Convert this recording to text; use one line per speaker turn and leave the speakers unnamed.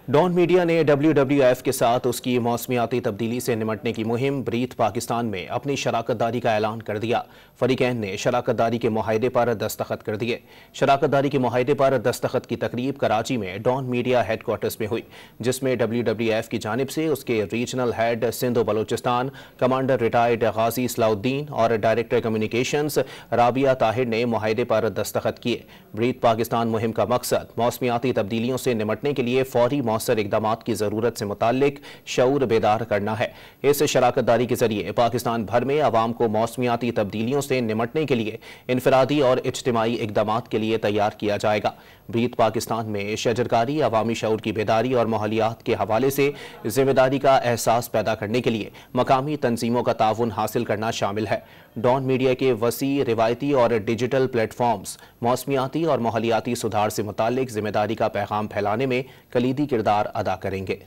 Don media ने WWF के साथ उसकी मौसमियाती तब्दीली से निमटने की मुहिम ब्रीथ पाकिस्तान में अपनी शराकतदारी का ऐलान कर दिया। फरीकैन ने शराकतदारी के मुआहदे पर दस्तखत कर दिए। शराकतदारी के मुआहदे पर दस्तखत की तकरीब कराची में डॉन मीडिया हेडक्वार्टर्स में हुई, जिसमें WWF की जानिब से उसके regional head Sindh Balochistan commander retired Ghazi Salahuddin और डायरेक्टर कम्युनिकेशंस राबिया ताहिर ने मुआहदे पर दस्तखत किए। ब्रीथ पाकिस्तान मुहिम का मकसद मौसमियाती तब्दीलियों से निमटने के लिए फौरी मौसर इक़दामात की ज़रूरत से मुताल्लिक शऊर बेदार करना है। इस शराकतदारी के जरिए पाकिस्तान भर में आवाम को मौसमियाती तब्दीलियों से निमटने के लिए इनफरादी और इज्तिमाई इक़दामात के लिए तैयार किया जाएगा। ब्रीथ पाकिस्तान में शजरकारी, अवामी शऊर की बेदारी और माहौलियात के हवाले से जिम्मेदारी का एहसास पैदा करने के लिए मकामी तंजीमों का ताउन हासिल करना शामिल है। डॉन मीडिया के वसी रिवायती और डिजिटल प्लेटफॉर्म्स मौसमियाती और माहौलियाती सुधार से मुताल्लिक जिम्मेदारी का पैगाम फैलाने में कलीदी किरदार अदा करेंगे।